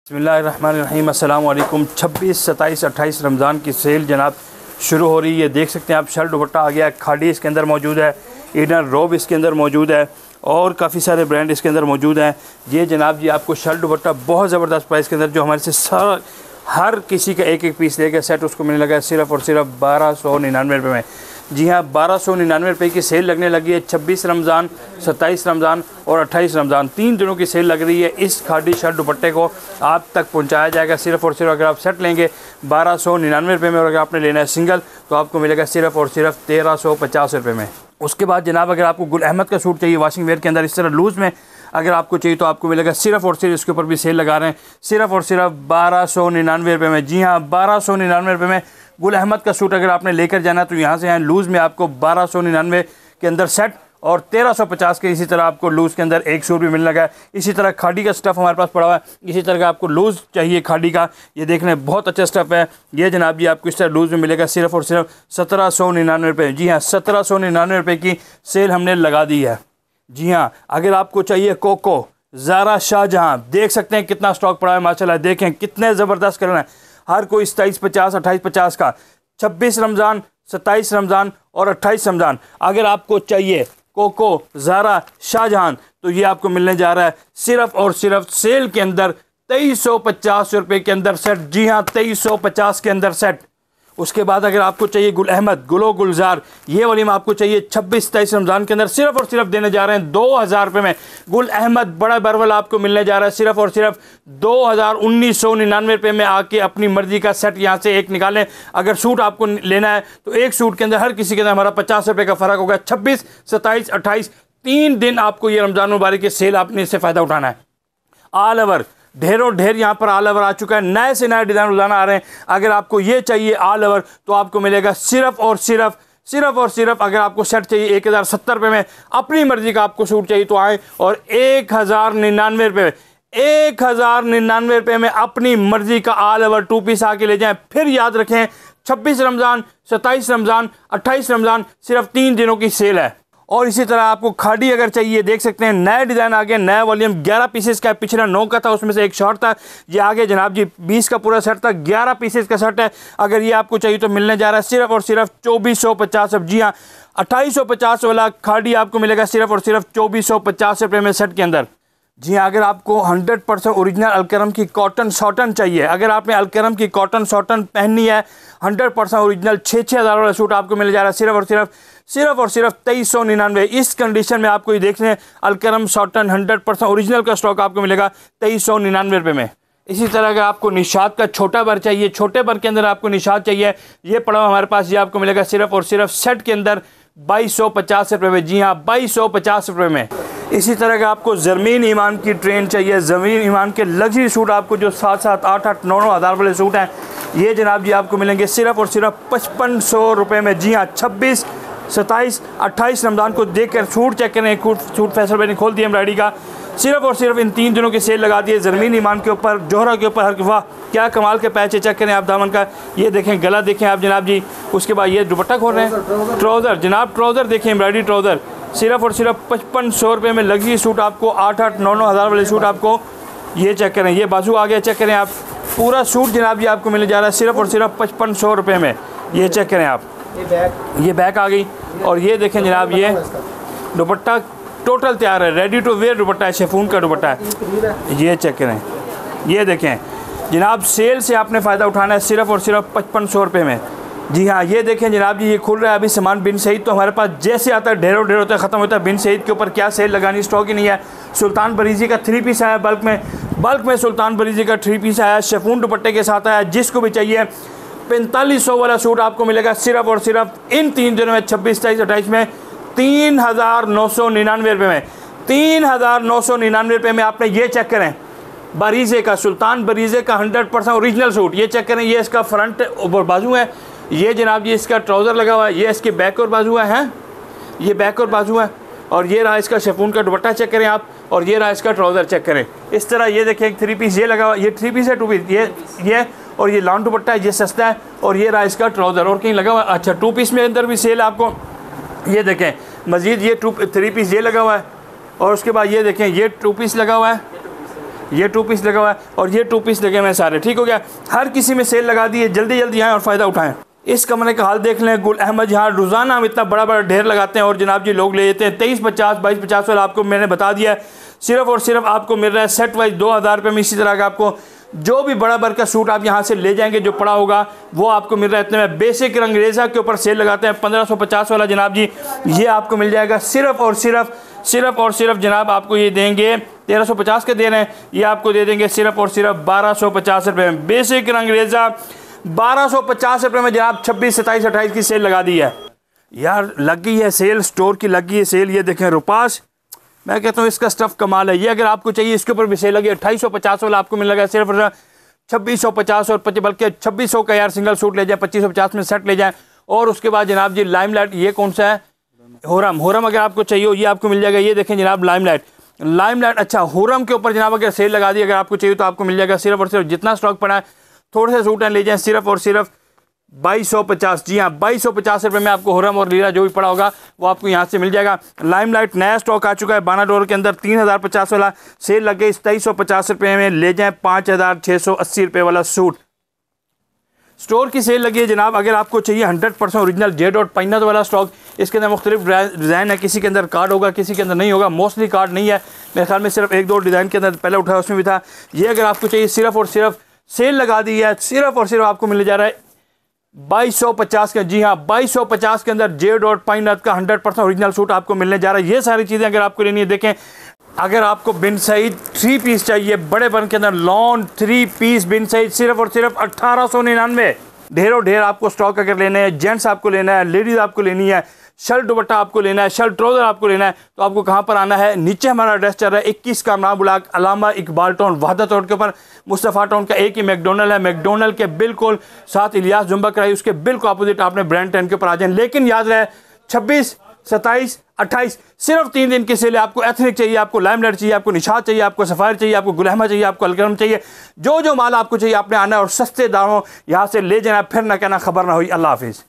बिस्मिल्लाहिर्रहमानिर्रहीम। अस्सलाम वालेकुम। 26, 27, 28 रमज़ान की सेल जनाब शुरू हो रही है। देख सकते हैं आप, शर्ट दुपट्टा आ गया है, खाड़ी इसके अंदर मौजूद है, इनर रोब इसके अंदर मौजूद है और काफ़ी सारे ब्रांड इसके अंदर मौजूद हैं। ये जनाब जी आपको शर्ट दुपट्टा बहुत ज़बरदस्त प्राइस के अंदर, जो हमारे से हर किसी का एक एक पीस लेकर सेट उसको मिलने लगा है सिर्फ़ और सिर्फ 1299 रुपये में। जी हाँ, 1299 रुपये की सेल लगने लगी है। 26 रमज़ान, 27 रमज़ान और 28 रमज़ान 3 दिनों की सेल लग रही है। इस खादी शर्ट दुपट्टे को आप तक पहुंचाया जाएगा सिर्फ़ और सिर्फ, अगर आप सेट लेंगे 1299 रुपये में और अगर आपने लेना है सिंगल तो आपको मिलेगा सिर्फ़ और सिर्फ 1350 रुपये में। उसके बाद जनाब अगर आपको गुल अहमद का सूट चाहिए वाशिंग वेयर के अंदर इस तरह लूज़ में अगर आपको चाहिए तो आपको मिलेगा सिर्फ़ और सिर्फ, इसके ऊपर भी सेल लगा रहे हैं, सिर्फ़ और सिर्फ 1299 रुपये में। जी हाँ, 1299 रुपये में गुल अहमद का सूट अगर आपने लेकर जाना तो यहाँ से यहाँ लूज़ में आपको 1299 के अंदर सेट और 1350 के इसी तरह आपको लूज़ के अंदर एक सूट भी मिलने लगा है। इसी तरह खाड़ी का स्टफ़ हमारे पास पड़ा हुआ है, इसी तरह का आपको लूज़ चाहिए खाड़ी का, ये देखने बहुत अच्छा स्टफ़ है। ये जनाब जी आपको इस तरह लूज़ में मिलेगा सिर्फ़ और सिर्फ 1799 रुपये। जी हाँ, 1799 रुपये की सेल हमने लगा दी है। जी हाँ, अगर आपको चाहिए कोको, ज़ारा, शाहजहाँ, देख सकते हैं कितना स्टॉक पड़ा है माशाल्लाह। देखें कितने ज़बरदस्त कलर हैं, हर कोई 2750, 2850 का। 26 रमज़ान, 27 रमज़ान और 28 रमज़ान अगर आपको चाहिए कोको, ज़ारा, शाहजहाँ तो ये आपको मिलने जा रहा है सिर्फ़ और सिर्फ सेल के अंदर 2350 रुपये के अंदर सेट। जी हाँ, 2350 के अंदर सेट। उसके बाद अगर आपको चाहिए गुल अहमद, गुलो गुलजार, ये वाली में आपको चाहिए 26-27 रमज़ान के अंदर सिर्फ और सिर्फ देने जा रहे हैं 2000 रुपये में। गुल अहमद बड़ा बरवल आपको मिलने जा रहा है सिर्फ और सिर्फ 1999 रुपये में। आके अपनी मर्जी का सेट यहाँ से एक निकालें। अगर सूट आपको लेना है तो एक सूट के अंदर हर किसी के अंदर हमारा 50 रुपये का फ़र्क होगा। 26, 27, 28 3 दिन आपको ये रमज़ान मुबारक की सेल आपने इससे फ़ायदा उठाना है। ऑल ओवर ढेरों ढेर यहाँ पर ऑल ओवर आ चुका है, नए से नए डिज़ाइन रोज़ाना आ रहे हैं। अगर आपको ये चाहिए ऑल ओवर तो आपको मिलेगा सिर्फ़ और सिर्फ अगर आपको सेट चाहिए 1070 रुपये में। अपनी मर्ज़ी का आपको सूट चाहिए तो आए और 1099 रुपये में, 1099 रुपये में अपनी मर्ज़ी का ऑल ओवर 2 पीस आके ले जाएं। फिर याद रखें 26 रमज़ान, 27 रमज़ान, 28 रमज़ान सिर्फ 3 दिनों की सेल है। और इसी तरह आपको खाड़ी अगर चाहिए, देख सकते हैं नए डिज़ाइन आ गए, नया वॉल्यूम 11 पीसेस का, पिछला 9 का था, उसमें से एक शॉर्ट था। ये आगे जनाब जी 20 का पूरा सेट था, 11 पीसेस का सेट है। अगर ये आपको चाहिए तो मिलने जा रहा है सिर्फ और सिर्फ 2450। अब जी हाँ, 2850 वाला खाड़ी आपको मिलेगा सिर्फ और सिर्फ 2450 रुपये में सेट के अंदर। जी हाँ, अगर आपको 100% ओरिजिनल अलकरम की कॉटन सॉटन चाहिए, अगर आपने अलकरम की कॉटन सॉटन पहननी है 100% ओरिजिनल 6-6 हज़ार वाला सूट आपको मिल जा रहा है सिर्फ और सिर्फ 2399। इस कंडीशन में आपको ये देख रहे हैं अलकरम सॉटन 100% ओरिजिनल का स्टॉक आपको मिलेगा 2399 रुपये में। इसी तरह अगर आपको निशात का छोटा बर चाहिए, छोटे बर के अंदर आपको निशात चाहिए, ये पड़ा हमारे पास, ये आपको मिलेगा सिर्फ और सिर्फ सेट के अंदर 2250 रुपये में। जी हाँ, 2250 रुपये में। इसी तरह का आपको ज़मीन ईमान की ट्रेन चाहिए, ज़मीन ईमान के लग्जरी सूट आपको जो 7-7, 8-8, 9-9 हज़ार वाले सूट हैं, ये जनाब जी आपको मिलेंगे सिर्फ और सिर्फ 5500 रुपये में। जी हाँ, 26, 27, 28 रमज़ान को देखकर सूट चेक करें। सूट फैसल भाई ने खोल दिया एम्ब्रॉयडरी का, सिर्फ और सिर्फ इन 3 दिनों की सेल लगा दी है। ज़मीन ईमान के ऊपर, जोहरा के ऊपर, हर वाह क्या कमाल के पैच चेक करें आप दामन का, ये देखें गला देखें आप जनाब जी। उसके बाद ये दुपट्टा खोल रहे हैं, ट्राउज़र जनाब, ट्राउज़र देखें एम्ब्रॉयडरी ट्राउज़र सिर्फ और सिर्फ 5500 रुपये में। लग्जरी सूट आपको 8-8, 9-9 हज़ार वाले सूट आपको, ये चेक करें, ये बाजू आ गया, चेक करें आप, पूरा सूट जनाब जी आपको मिल जा रहा है सिर्फ और सिर्फ 5500 रुपये में। ये चेक करें आप, ये बैक आ गई और ये देखें जनाब, ये दुपट्टा टोटल तैयार है, रेडी टू वेयर दुपट्टा है, शेफून का दुपट्टा है। ये चेक करें, ये देखें जनाब, सेल से आपने फ़ायदा उठाना है सिर्फ और सिर्फ 5500 रुपये में। जी हाँ, ये देखें जनाब जी, ये खुल रहा है अभी सामान। बिन सईद तो हमारे पास जैसे आता है ढेरों ढेर होता है, ख़त्म होता है। बिन सईद के ऊपर क्या सेल लगानी, स्टॉक ही नहीं है। सुल्तान बरीज़ी का 3 पीस आया बल्क में सुल्तान बरीज़ी का 3 पीस आया, शेफून दुपट्टे के साथ आया। जिसको भी चाहिए 4500 वाला सूट आपको मिलेगा सिर्फ और सिर्फ इन 3 दिनों में, 26, 27, 28 में 3999 रुपये में। 3999 रुपये में आपने ये चेक करें, बरीज़े का, सुल्तान बरीज़े का 100% ओरिजिनल सूट, ये चेक करें। ये इसका फ्रंट और बाजू है, ये जनाब जी इसका ट्राउज़र लगा हुआ है, ये इसकी बैक और बाजू है, ये बैक और बाजू है, और ये रहा इसका शेफून का दुपट्टा चेक करें आप, और ये रहा इसका ट्राउज़र चेक करें। इस तरह ये देखें, एक 3 पीस ये लगा हुआ, ये 3 पीस है, 2 पीस ये और ये लॉन्ग दुपट्टा है, ये सस्ता है, और ये रहा इसका ट्राउज़र, और कहीं लगा हुआ है। अच्छा, 2 पीस में अंदर भी सेल आपको, ये देखें मज़ीद ये 3 पीस ये लगा हुआ है, और उसके बाद ये देखें ये 2 पीस लगा हुआ है, ये 2 पीस लगा हुआ है और ये 2 पीस लगे हुए हैं सारे। ठीक हो गया, हर किसी में सेल लगा दी है, जल्दी जल्दी आएँ और फ़ायदा उठाएँ। इस कमरे का हाल देख लें। गुल अहमद यहाँ रोज़ाना हम इतना बड़ा बड़ा ढेर लगाते हैं और जनाब जी लोग ले लेते हैं। 2350 2250 वाला आपको मैंने बता दिया है। सिर्फ और सिर्फ आपको मिल रहा है सेट वाइज 2000 रुपये में। इसी तरह का आपको जो भी बड़ा बर का सूट आप यहाँ से ले जाएंगे जो पड़ा होगा वो आपको मिल रहा है इतने में। बेसिक रंगरेज़ा के ऊपर सेल लगाते हैं 1550 वाला जनाब जी, ये आपको मिल जाएगा सिर्फ और सिर्फ जनाब आपको ये देंगे 1350 के दे रहे हैं, ये आपको दे देंगे सिर्फ और सिर्फ 1250 रुपये में। बेसिक रंगरेज़ा 1250 रुपये में जनाब 26 27 28 की सेल लगा दी है यार। लग गई है सेल, स्टोर की लग गई है सेल। ये देखें रुपास, मैं कहता हूँ इसका स्टफ़ कमाल है। ये अगर आपको चाहिए इसके ऊपर भी सेल लगी 2850 वाला आपको मिल लगा सिर्फ 2650 और बल्कि 2600 का यार सिंगल सूट ले जाए, 2550 में सेट ले जाए। और उसके बाद जनाब जी लाइमलाइट, ये कौन सा है, हुरम अगर आपको चाहिए हो ये आपको मिल जाएगा। ये देखें जनाब लाइमलाइट अच्छा हुरम के ऊपर जनाब अगर सेल लगा दी, अगर आपको चाहिए तो आपको मिल जाएगा सिर्फ और सिर्फ जितना स्टॉक पड़ा है थोड़े से सूट हैं ले जाएं सिर्फ और सिर्फ 2250। जी हाँ 2250 रुपये में आपको हुरम और लीरा जो भी पड़ा होगा वो आपको यहाँ से मिल जाएगा। लाइमलाइट नया स्टॉक आ चुका है बानाडोर के अंदर, 3050 वाला सेल लग गई 2350 रुपये में ले जाएं 5680 रुपये वाला सूट। स्टोर की सेल लगी है जनाब। अगर आपको चाहिए 100% ओरिजिनल जे डॉट पैनत वाला स्टॉक, इसके अंदर मुख्तलिफ डिज़ाइन है, किसी के अंदर कार्ड होगा किसी के अंदर नहीं होगा, मोस्टली कार्ड नहीं है मेरे ख्याल में, सिर्फ 1-2 डिज़ाइन के अंदर पहले उठाया उसमें भी था। ये अगर आपको चाहिए सिर्फ और सिर्फ सेल लगा दी है, सिर्फ और सिर्फ आपको मिल जा रहा है 2250 का। जी हाँ 2250 के अंदर जे डॉट पाइनत का 100% ओरिजिनल सूट आपको मिलने जा रहा है। ये सारी चीज़ें अगर आपको लेनी है देखें। अगर आपको बिन सईद 3 पीस चाहिए बड़े बन के अंदर लॉन 3 पीस बिन सईद सिर्फ और सिर्फ 1899। ढेरों ढेर आपको स्टॉक अगर लेने हैं, जेंट्स आपको लेना है, लेडीज़ आपको लेनी है, शर्ट दुपट्टा आपको लेना है, शर्ट ट्राउज़र आपको लेना है, तो आपको कहाँ पर आना है। नीचे हमारा एड्रेस चल रहा है 21 Kamran block, Allama Iqbal town, वहदत road के ऊपर मुस्तफ़ा टाउन का एक ही मैकडोनल्ड है। मैकडोनल्ड के बिल्कुल साथ इलियास जुम्बा कराई, उसके बिल्कुल अपोजिट आपने ब्रांड 10 के ऊपर आ जाए। लेकिन याद रहे 26 27 28 सिर्फ 3 दिन की सेल है। आपको एथनिक चाहिए, आपको लाइमलाइट चाहिए, आपको निशात चाहिए, आपको सफ़ायर चाहिए, आपको गुल अहमद चाहिए, आपको अलकरम चाहिए, जो जो माल आपको चाहिए आपने आना है और सस्ते दामों यहाँ से ले जाना, फिर ना कहना खबर ना हुई। अल्लाह हाफिज़।